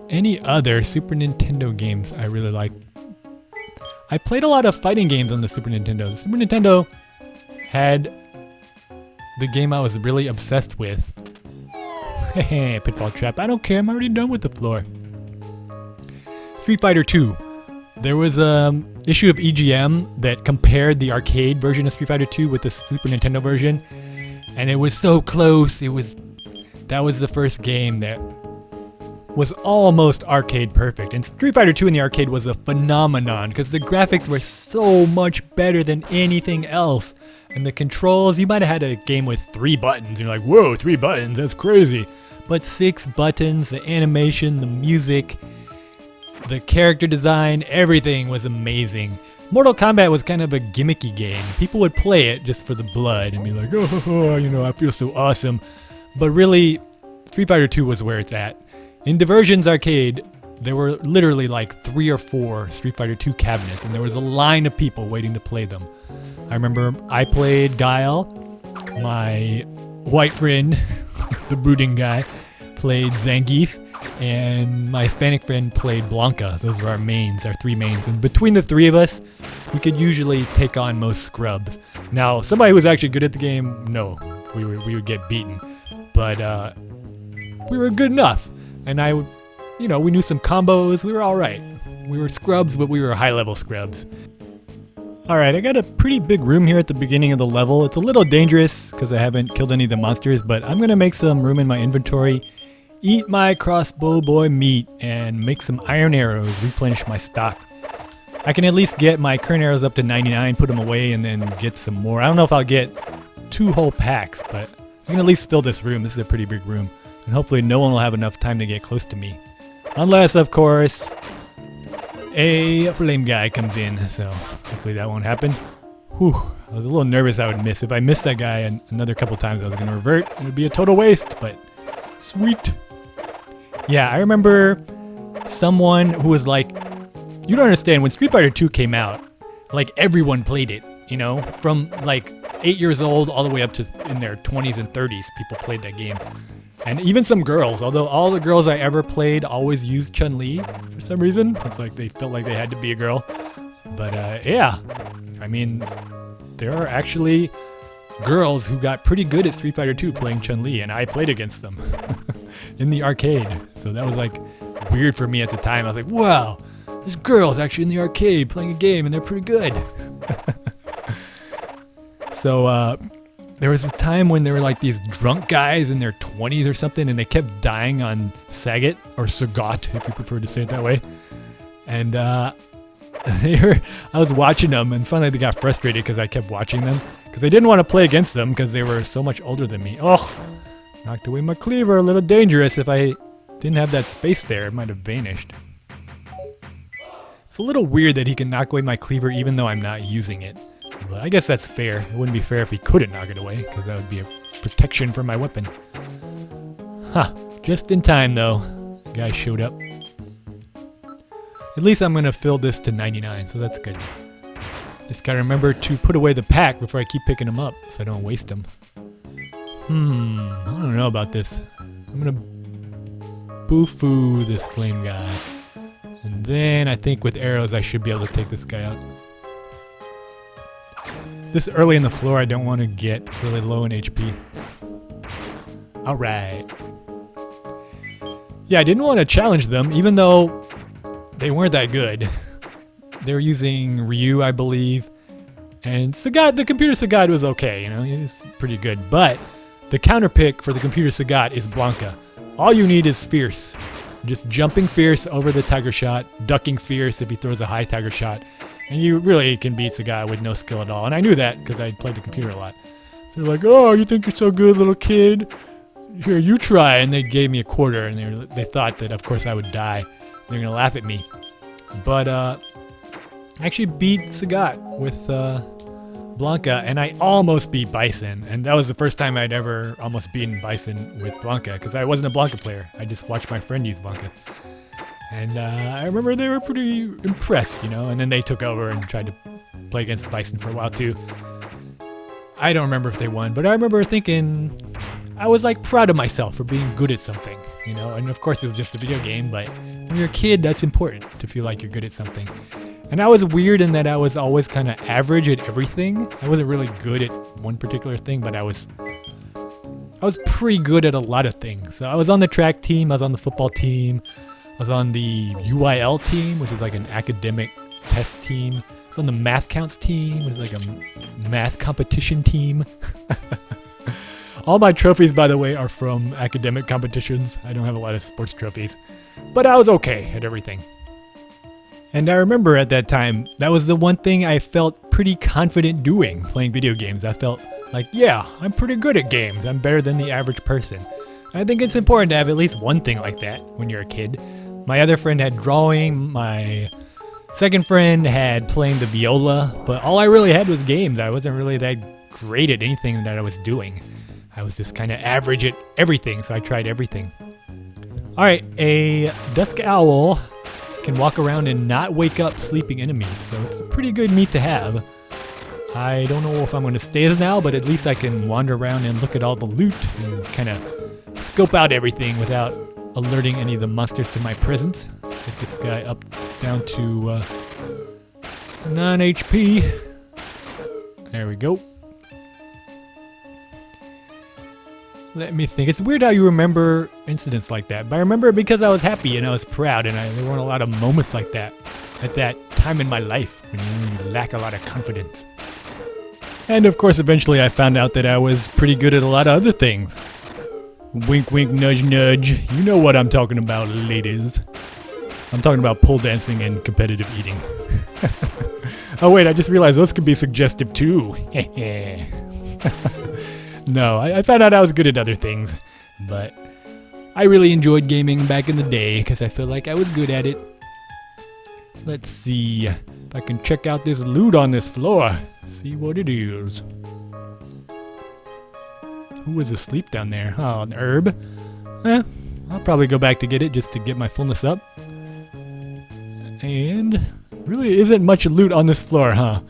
Any other Super Nintendo games I really like? I played a lot of fighting games on the Super Nintendo. The Super Nintendo had the game I was really obsessed with. Hehe, pitfall trap. I don't care, I'm already done with the floor. Street Fighter 2. There was an issue of EGM that compared the arcade version of Street Fighter 2 with the Super Nintendo version. And it was so close. That was the first game that was almost arcade perfect. And Street Fighter 2 in the arcade was a phenomenon because the graphics were so much better than anything else. And the controls, you might have had a game with 3 buttons. And you're like, whoa, 3 buttons, that's crazy. But 6 buttons, the animation, the music, the character design, everything was amazing. Mortal Kombat was kind of a gimmicky game. People would play it just for the blood and be like, oh, you know, I feel so awesome. But really, Street Fighter 2 was where it's at. In Diversions arcade, there were literally like 3 or 4 Street Fighter 2 cabinets, and there was a line of people waiting to play them. I remember I played Guile, my white friend, the brooding guy, played Zangief, and my Hispanic friend played Blanca. Those were our mains, our 3 mains. And between the 3 of us, we could usually take on most scrubs. Now, somebody who was actually good at the game, no, we would get beaten. But we were good enough. And we knew some combos. We were all right. We were scrubs, but we were high-level scrubs. All right, I got a pretty big room here at the beginning of the level. It's a little dangerous because I haven't killed any of the monsters, but I'm going to make some room in my inventory, eat my crossbow boy meat, and make some iron arrows, replenish my stock. I can at least get my current arrows up to 99, put them away, and then get some more. I don't know if I'll get 2 whole packs, but I can at least fill this room. This is a pretty big room. And hopefully no one will have enough time to get close to me. Unless, of course, a flame guy comes in. So hopefully that won't happen. Whew, I was a little nervous I would miss. If I missed that guy another couple times, I was going to revert. It would be a total waste, but sweet. Yeah, I remember someone who was like, you don't understand, when Street Fighter 2 came out, like everyone played it, you know? From like 8 years old all the way up to in their 20s and 30s, people played that game. And even some girls, although all the girls I ever played always used Chun-Li for some reason. It's like they felt like they had to be a girl. But yeah, I mean, there are actually girls who got pretty good at Street Fighter 2 playing Chun-Li, and I played against them in the arcade. So that was like weird for me at the time. I was like, wow, there's girls actually in the arcade playing a game, and they're pretty good. So, there was a time when there were like these drunk guys in their 20s or something, and they kept dying on Sagat, or Sagat, if you prefer to say it that way. And I was watching them, and finally they got frustrated because I kept watching them, because I didn't want to play against them because they were so much older than me. Oh, knocked away my cleaver. A little dangerous. If I didn't have that space there, it might have vanished. It's a little weird that he can knock away my cleaver even though I'm not using it. But I guess that's fair. It wouldn't be fair if he couldn't knock it away, because that would be a protection for my weapon. Huh. Just in time, though. The guy showed up. At least I'm going to fill this to 99, so that's good. Just got to remember to put away the pack before I keep picking them up, so I don't waste them. I don't know about this. I'm going to boo-foo this flame guy. And then I think with arrows I should be able to take this guy out. This early in the floor, I don't want to get really low in HP. Alright. Yeah, I didn't want to challenge them, even though they weren't that good. They were using Ryu, I believe. And Sagat, the computer Sagat was okay, you know, he was pretty good. But the counter pick for the computer Sagat is Blanca. All you need is Fierce. Just jumping Fierce over the Tiger Shot, ducking Fierce if he throws a high Tiger Shot. And you really can beat the guy with no skill at all. And I knew that because I played the computer a lot. So they're like, oh, you think you're so good, little kid? Here, you try. And they gave me a quarter. And they thought that, of course, I would die. They're going to laugh at me. But I actually beat Sagat with Blanca, and I almost beat Bison, and that was the first time I'd ever almost beaten Bison with Blanca, because I wasn't a Blanca player. I just watched my friend use Blanca. And I remember they were pretty impressed, you know, and then they took over and tried to play against Bison for a while too. I don't remember if they won, but I remember thinking I was like proud of myself for being good at something, you know, and of course it was just a video game, but when you're a kid, that's important to feel like you're good at something. And I was weird in that I was always kind of average at everything. I wasn't really good at one particular thing, but I was pretty good at a lot of things. So I was on the track team, I was on the football team, I was on the UIL team, which is like an academic test team. I was on the math counts team, which is like a math competition team. All my trophies, by the way, are from academic competitions. I don't have a lot of sports trophies, but I was okay at everything. And I remember at that time, that was the one thing I felt pretty confident doing, playing video games. I felt like, yeah, I'm pretty good at games. I'm better than the average person. I think it's important to have at least one thing like that when you're a kid. My other friend had drawing, my second friend had playing the viola, but all I really had was games. I wasn't really that great at anything that I was doing. I was just kind of average at everything, so I tried everything. Alright, a dusk owl can walk around and not wake up sleeping enemies, so it's a pretty good meat to have. I don't know if I'm going to stay as an owl, but at least I can wander around and look at all the loot and kind of scope out everything without alerting any of the monsters to my presence. Get this guy up down to 9 HP. There we go. Let me think. It's weird how you remember incidents like that, but I remember it because I was happy and I was proud, and there weren't a lot of moments like that at that time in my life when you lack a lot of confidence. And of course, eventually I found out that I was pretty good at a lot of other things. Wink, wink, nudge, nudge. You know what I'm talking about, ladies. I'm talking about pole dancing and competitive eating. Oh wait, I just realized those could be suggestive too. No, I found out I was good at other things, but I really enjoyed gaming back in the day because I feel like I was good at it. Let's see if I can check out this loot on this floor. See what it is. Who was asleep down there? Oh, an herb? I'll probably go back to get it just to get my fullness up. And really isn't much loot on this floor, huh?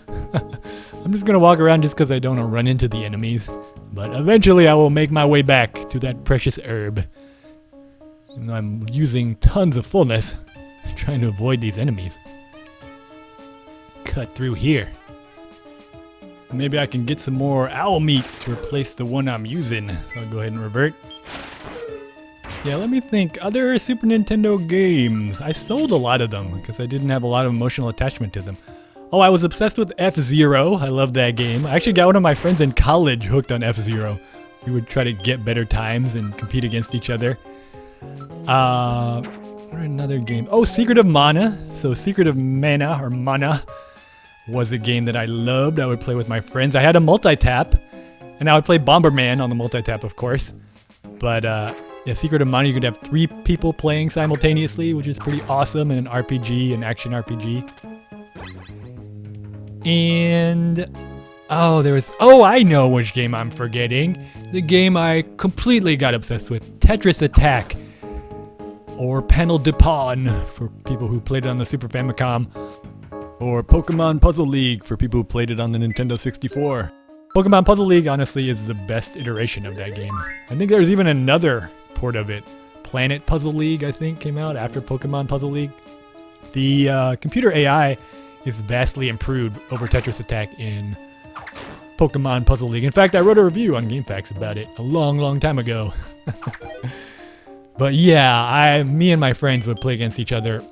I'm just gonna walk around just because I don't want to run into the enemies. But eventually I will make my way back to that precious herb. Even though I'm using tons of fullness, trying to avoid these enemies. Cut through here. Maybe I can get some more owl meat to replace the one I'm using. So I'll go ahead and revert. Yeah, let me think. Other Super Nintendo games. I sold a lot of them because I didn't have a lot of emotional attachment to them. Oh, I was obsessed with F-Zero. I love that game. I actually got one of my friends in college hooked on F-Zero. We would try to get better times and compete against each other. What another game? Oh, Secret of Mana. So Secret of Mana, or Mana, was a game that I loved. I would play with my friends. I had a multi-tap, and I would play Bomberman on the multi-tap, of course. But yeah, Secret of Mana, you could have 3 people playing simultaneously, which is pretty awesome in an RPG, an action RPG. And I know which game I'm forgetting. The game I completely got obsessed with, Tetris Attack, or Panel de Pon for people who played it on the Super Famicom, or Pokemon Puzzle League for people who played it on the Nintendo 64. Pokemon Puzzle League honestly is the best iteration of that game. I think there's even another port of it. Planet Puzzle League, I think, came out after Pokemon Puzzle League. The computer AI is vastly improved over Tetris Attack in Pokemon Puzzle League. In fact, I wrote a review on GameFAQs about it a long time ago. But yeah, me and my friends would play against each other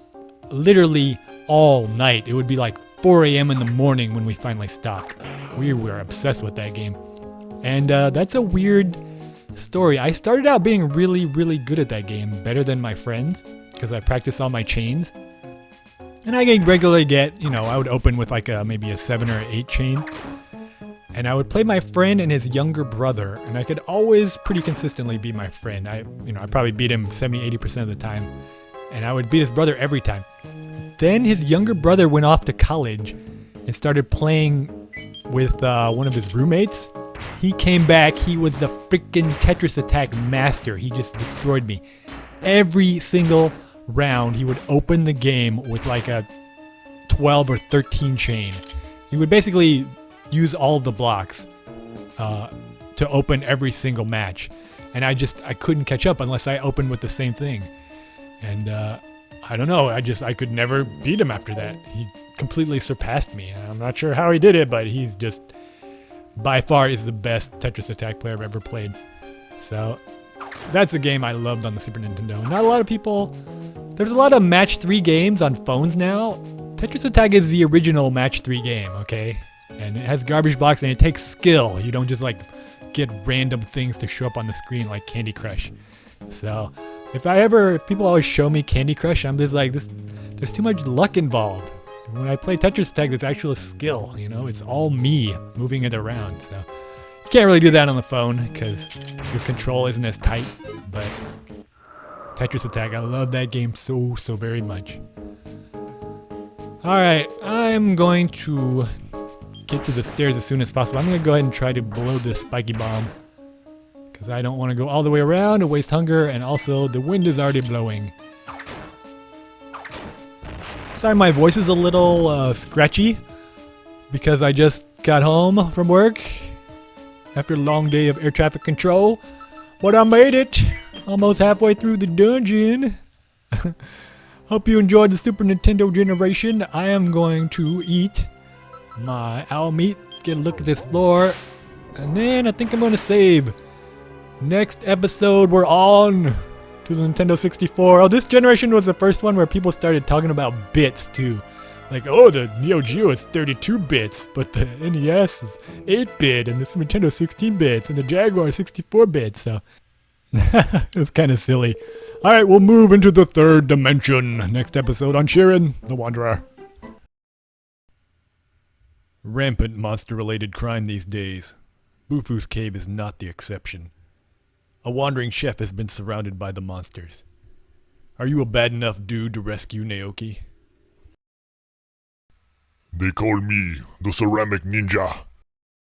literally all night. It would be like 4 a.m. in the morning when we finally stopped. We were obsessed with that game. And that's a weird story. I started out being really good at that game, better than my friends, because I practiced all my chains. And I can regularly get, I would open with like maybe a 7 or 8 chain. And I would play my friend and his younger brother, and I could always pretty consistently beat my friend. I probably beat him 70-80% of the time, and I would beat his brother every time. Then his younger brother went off to college and started playing with one of his roommates. He came back. He was the freaking Tetris Attack master. He just destroyed me. Every single round, he would open the game with like a 12 or 13 chain. He would basically use all of the blocks to open every single match. And I couldn't catch up unless I opened with the same thing. And I don't know, I could never beat him after that. He completely surpassed me. I'm not sure how he did it, but he's just, by far, is the best Tetris Attack player I've ever played. So, that's a game I loved on the Super Nintendo. Not a lot of people, there's a lot of match 3 games on phones now. Tetris Attack is the original match 3 game, okay? And it has garbage blocks and it takes skill. You don't just like get random things to show up on the screen like Candy Crush. So, if people always show me Candy Crush, I'm just like, there's too much luck involved. When I play Tetris Attack, there's actual skill, you know? It's all me moving it around, so. You can't really do that on the phone, because your control isn't as tight, but Tetris Attack, I love that game so very much. Alright, I'm going to get to the stairs as soon as possible. I'm going to go ahead and try to blow this spiky bomb, because I don't want to go all the way around and waste hunger, and also the wind is already blowing. Sorry, my voice is a little scratchy because I just got home from work after a long day of air traffic control. But I made it! Almost halfway through the dungeon. Hope you enjoyed the Super Nintendo generation. I am going to eat my owl meat, get a look at this floor, and then I think I'm going to save. Next episode, we're on to the Nintendo 64. Oh, this generation was the first one where people started talking about bits too. Like, oh, the Neo Geo is 32 bits, but the NES is 8-bit, and the Super Nintendo 16 bits, and the Jaguar is 64 bits, so it was kind of silly. Alright, we'll move into the third dimension. Next episode on Shiren, the Wanderer. Rampant monster-related crime these days. Bufu's Cave is not the exception. A wandering chef has been surrounded by the monsters. Are you a bad enough dude to rescue Naoki? They call me the Ceramic Ninja.